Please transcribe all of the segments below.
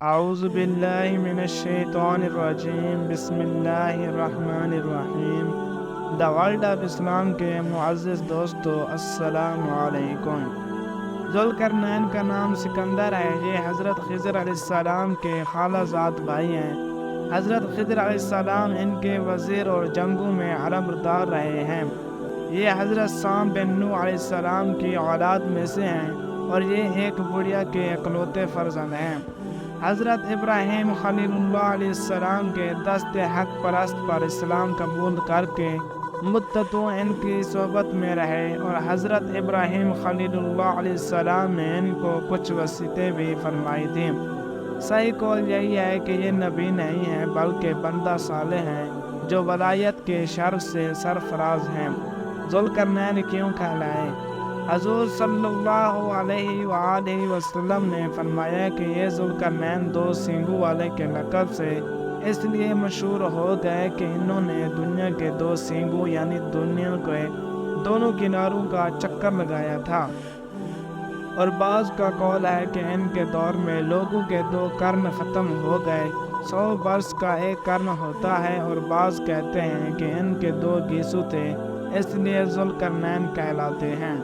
اعوذ باللہ من الشیطان الرجیم بسم اللہ الرحمن الرحیم۔ دا ورلڈ آف اسلام کے معزز دوستو، السلام علیکم۔ ذوالقرنین کا نام سکندر ہے۔ یہ حضرت خضر علیہ السلام کے خالہ زاد بھائی ہیں۔ حضرت خضر علیہ السلام ان کے وزیر اور جنگوں میں علمبردار رہے ہیں۔ یہ حضرت سام بن نوح علیہ السلام کی اولاد میں سے ہیں اور یہ ایک بڑھیا کے اکلوتے فرزند ہیں۔ حضرت ابراہیم خلیل اللہ علیہ السلام کے دست حق پرست پر اسلام قبول کر کے مدتوں ان کی صحبت میں رہے، اور حضرت ابراہیم خلیل اللہ علیہ السلام نے ان کو کچھ وصیتیں بھی فرمائی تھیں۔ صحیح قول یہی ہے کہ یہ نبی نہیں ہیں بلکہ بندہ صالح ہیں جو ولایت کے شرف سے سرفراز ہیں۔ ذوالقرنین کیوں کہلائے؟ حضور صلی اللہ علیہ وآلہ وسلم نے فرمایا کہ یہ ذوالقرنین دو سینگوں والے کے لقب سے اس لیے مشہور ہو گئے کہ انہوں نے دنیا کے دو سینگوں یعنی دنیا کے دونوں کناروں کا چکر لگایا تھا، اور بعض کا قول ہے کہ ان کے دور میں لوگوں کے دو قرن ختم ہو گئے، 100 برس کا ایک قرن ہوتا ہے، اور بعض کہتے ہیں کہ ان کے دو گیسو تھے اس لیے ذوالقرنین کہلاتے ہیں۔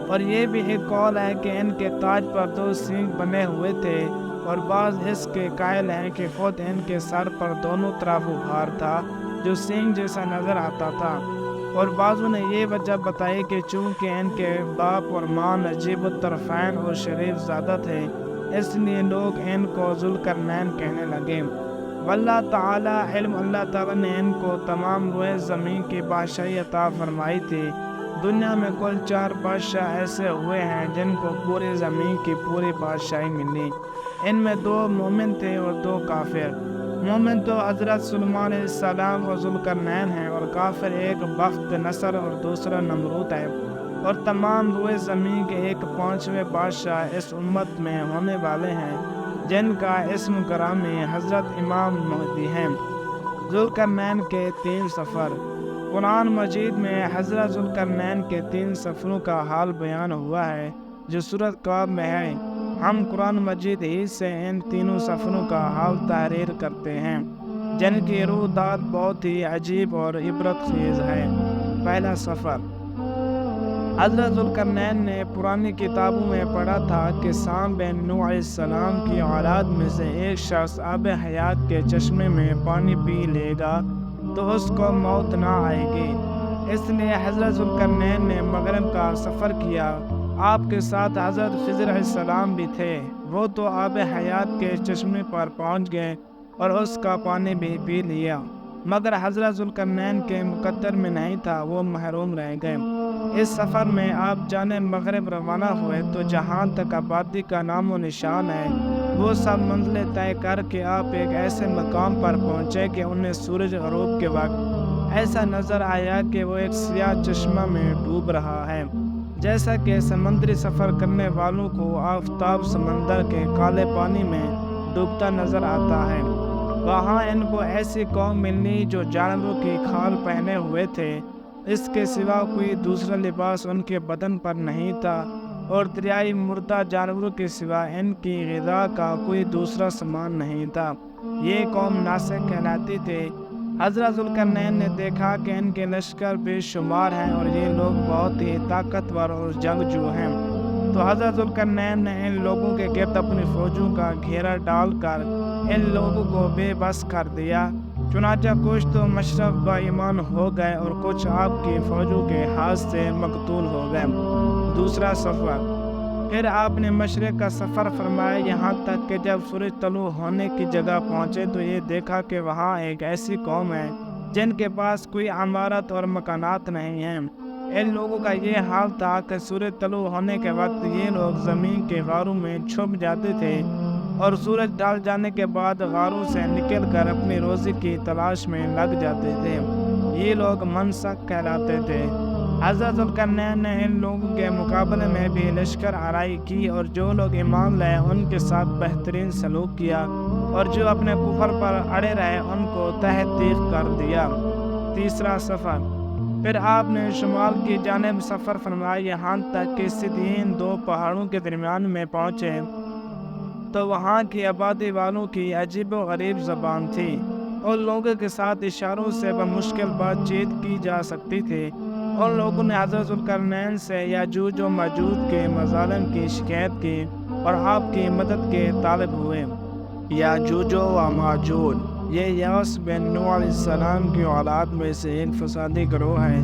اور یہ بھی ایک قول ہے کہ ان کے تاج پر دو سینگ بنے ہوئے تھے، اور بعض اس کے قائل ہیں کہ خود ان کے سر پر دونوں طرف اگھار تھا جو سینگ جیسا نظر آتا تھا، اور بعضوں نے یہ وجہ بتائی کہ چونکہ ان کے باپ اور ماں نجیب الطرفین اور شریف زادہ تھے اس لیے لوگ ان کو ذوالقرنین کہنے لگے۔ واللہ تعالی علم، اللہ تعالیٰ نے ان کو تمام روئے زمین کی بادشاہی عطا فرمائی تھی۔ دنیا میں کل 4 بادشاہ ایسے ہوئے ہیں جن کو پوری زمین کی پوری بادشاہی ملی۔ ان میں 2 مومن تھے اور 2 کافر۔ مومن تو حضرت سلیمان علیہ السلام اور ذوالقرنین ہیں، اور کافر ایک بخت نصر اور دوسرا نمرود ہے۔ اور تمام روئے زمین کے 5ویں بادشاہ اس امت میں ہونے والے ہیں جن کا اسم گرامی حضرت امام مہدی ہیں۔ ذوالقرنین کے 3 سفر۔ قرآن مجید میں حضرت ذوالقرنین کے 3 سفروں کا حال بیان ہوا ہے جو سورۃ قاف میں ہے۔ ہم قرآن مجید ہی سے ان تینوں سفروں کا حال تحریر کرتے ہیں جن کی روح بہت ہی عجیب اور عبرت خیز ہے۔ پہلا سفر۔ حضرت ذوالقرنین نے پرانی کتابوں میں پڑھا تھا کہ سام بن نوح علیہ السلام کی اولاد میں سے ایک شخص آب حیات کے چشمے میں پانی پی لے گا تو اس کو موت نہ آئے گی۔ اس لیے حضرت ذوالقرنین نے مغرب کا سفر کیا۔ آپ کے ساتھ حضرت خضر علیہ السلام بھی تھے۔ وہ تو آب حیات کے چشمے پر پہنچ گئے اور اس کا پانی بھی پی لیا، مگر حضرت ذوالقرنین کے مقدر میں نہیں تھا، وہ محروم رہ گئے۔ اس سفر میں آپ جانب مغرب روانہ ہوئے تو جہاں تک آبادی کا نام و نشان ہے وہ سب منزلیں طے کر کے آپ ایک ایسے مقام پر پہنچے کہ انہیں سورج غروب کے وقت ایسا نظر آیا کہ وہ ایک سیاہ چشمہ میں ڈوب رہا ہے، جیسا کہ سمندری سفر کرنے والوں کو آفتاب سمندر کے کالے پانی میں ڈوبتا نظر آتا ہے۔ وہاں ان کو ایسی قوم ملی جو جانوروں کی کھال پہنے ہوئے تھے، اس کے سوا کوئی دوسرا لباس ان کے بدن پر نہیں تھا، اور دریائی مردہ جانوروں کے سوا ان کی غذا کا کوئی دوسرا سامان نہیں تھا۔ یہ قوم ناسک کہلاتی تھی۔ حضرت ذوالقرنین نے دیکھا کہ ان کے لشکر بے شمار ہیں اور یہ لوگ بہت ہی طاقتور اور جنگجو ہیں، تو حضرت ذوالقرنین نے ان لوگوں کے گرد اپنی فوجوں کا گھیرا ڈال کر ان لوگوں کو بے بس کر دیا۔ چنانچہ کچھ تو مشرف با ایمان ہو گئے اور کچھ آپ کی فوجوں کے ہاتھ سے مقتول ہو گئے۔ دوسرا سفر۔ پھر آپ نے مشرق کا سفر فرمایا یہاں تک کہ جب سورج طلوع ہونے کی جگہ پہنچے تو یہ دیکھا کہ وہاں ایک ایسی قوم ہے جن کے پاس کوئی عمارت اور مکانات نہیں ہیں۔ ان لوگوں کا یہ حال تھا کہ سورج طلوع ہونے کے وقت یہ لوگ زمین کے غاروں میں چھپ جاتے تھے، اور سورج ڈھل جانے کے بعد غاروں سے نکل کر اپنی روزی کی تلاش میں لگ جاتے تھے۔ یہ لوگ منسک کہلاتے تھے۔ حضرت ذوالقرنین نے ان لوگوں کے مقابلے میں بھی لشکر آرائی کی، اور جو لوگ ایمان لائے ان کے ساتھ بہترین سلوک کیا، اور جو اپنے کفر پر اڑے رہے ان کو تہ تیغ کر دیا۔ تیسرا سفر۔ پھر آپ نے شمال کی جانب سفر فرمایا یہاں تک کہ صدین 2 پہاڑوں کے درمیان میں پہنچے۔ تو وہاں کی آبادی والوں کی عجیب و غریب زبان تھی اور لوگوں کے ساتھ اشاروں سے بمشکل بات چیت کی جا سکتی تھی۔ اور لوگوں نے حضرت ذوالقرنین سے یاجوج و ماجوج کے مظالم کی شکایت کی اور آپ کی مدد کے طالب ہوئے۔ یاجوج و ماجوج یہ یاس بن نوح علیہ السلام کی اولاد میں سے ایک فسادی گروہ ہے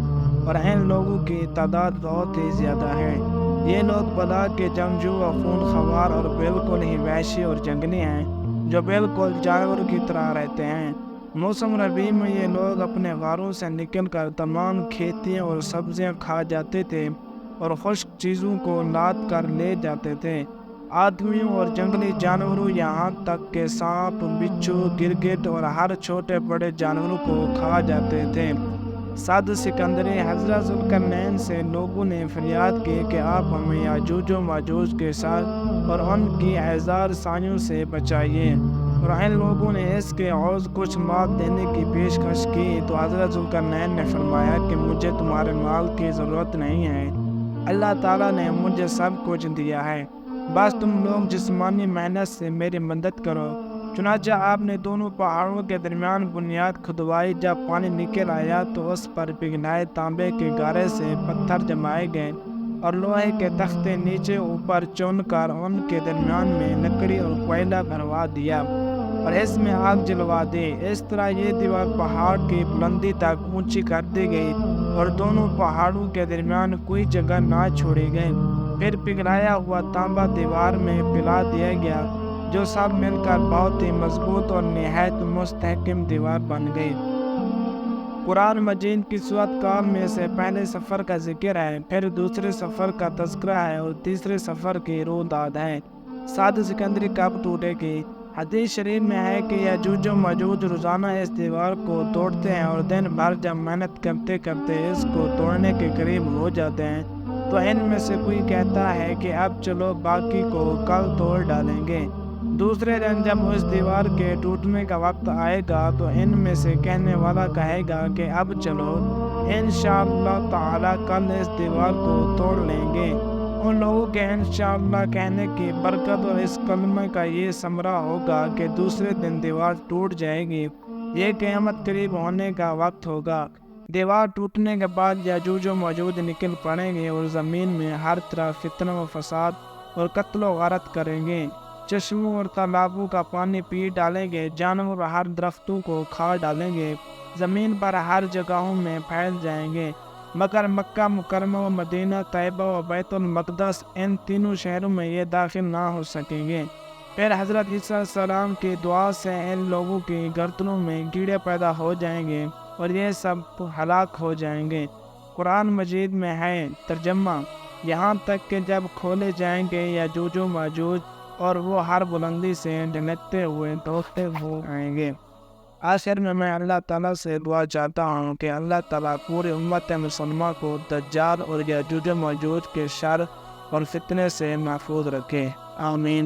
اور ان لوگوں کی تعداد بہت ہی زیادہ ہے۔ یہ لوگ بلا کے جنگجو و خون خوار اور بالکل ہی وحشی اور جنگلی ہیں، جو بالکل جانور کی طرح رہتے ہیں۔ موسم ربیع میں یہ لوگ اپنے غاروں سے نکل کر تمام کھیتیاں اور سبزیاں کھا جاتے تھے اور خشک چیزوں کو لاد کر لے جاتے تھے۔ آدمیوں اور جنگلی جانوروں یہاں تک کہ سانپ، بچھو، گرگٹ اور ہر چھوٹے بڑے جانوروں کو کھا جاتے تھے۔ صد سکندری حضرت ذوالقرنین سے لوگوں نے فریاد کی کہ آپ ہمیں یاجوج و ماجوج کے ساتھ اور ان کی اعزار سائیوں سے بچائیے، اور ان لوگوں نے اس کے عوض کچھ مال دینے کی پیشکش کی۔ تو حضرت ذوالقرنین نے فرمایا کہ مجھے تمہارے مال کی ضرورت نہیں ہے، اللہ تعالیٰ نے مجھے سب کچھ دیا ہے، بس تم لوگ جسمانی محنت سے میری مدد کرو۔ چنانچہ آپ نے دونوں پہاڑوں کے درمیان بنیاد کھدوائی۔ جب پانی نکل آیا تو اس پر پگھلائے تانبے کے گارے سے پتھر جمائے گئے اور لوہے کے تختے نیچے اوپر چن کر ان کے درمیان میں لکڑی اور کوئلہ بھروا دیا اور اس میں آگ جلوا دی۔ اس طرح یہ دیوار پہاڑ کی بلندی تک اونچی کر دی گئی اور دونوں پہاڑوں کے درمیان کوئی جگہ نہ چھوڑی گئی۔ پھر پگھلایا ہوا تانبا دیوار میں پلا دیا گیا، جو سب مل کر بہت ہی مضبوط اور نہایت مستحکم دیوار بن گئی۔ قرآن مجید کی سورۃ کاف میں سے پہلے سفر کا ذکر ہے، پھر دوسرے سفر کا تذکرہ ہے اور تیسرے سفر کی رویداد ہے۔ صد سکندری کب ٹوٹے گی؟ حدیث شریف میں ہے کہ یاجوج و ماجوج روزانہ اس دیوار کو توڑتے ہیں اور دن بھر جب محنت کرتے کرتے اس کو توڑنے کے قریب ہو جاتے ہیں تو ان میں سے کوئی کہتا ہے کہ اب چلو باقی کو کل توڑ ڈالیں گے۔ دوسرے دن جب اس دیوار کے ٹوٹنے کا وقت آئے گا تو ان میں سے کہنے والا کہے گا کہ اب چلو انشاءاللہ تعالی کل اس دیوار کو توڑ لیں گے۔ ان لوگوں کے انشاءاللہ کہنے کی برکت اور اس کلمہ کا یہ ثمرہ ہوگا کہ دوسرے دن دیوار ٹوٹ جائے گی۔ یہ قیامت قریب ہونے کا وقت ہوگا۔ دیوار ٹوٹنے کے بعد یاجوج و ماجوج نکل پڑیں گے اور زمین میں ہر طرف فتنہ و فساد اور قتل و غارت کریں گے۔ چشموں اور تالابوں کا پانی پی ڈالیں گے، جانور ہر درختوں کو کھا ڈالیں گے، زمین پر ہر جگہوں میں پھیل جائیں گے، مگر مکہ مکرمہ و مدینہ طیبہ و بیت المقدس ان تینوں شہروں میں یہ داخل نہ ہو سکیں گے۔ پھر حضرت عیسیٰ علیہ السلام کی دعا سے ان لوگوں کی گردنوں میں کیڑے پیدا ہو جائیں گے اور یہ سب ہلاک ہو جائیں گے۔ قرآن مجید میں ہے ترجمہ، یہاں تک کہ جب کھولے جائیں گے یاجوج و ماجوج اور وہ ہر بلندی سے ڈھلکتے ہوئے دوڑتے ہوئے آئیں گے۔ آخر میں اللہ تعالیٰ سے دعا چاہتا ہوں کہ اللہ تعالیٰ پوری امت مسلمہ کو دجال اور یاجوج و ماجوج کے شر اور فتنے سے محفوظ رکھے، آمین۔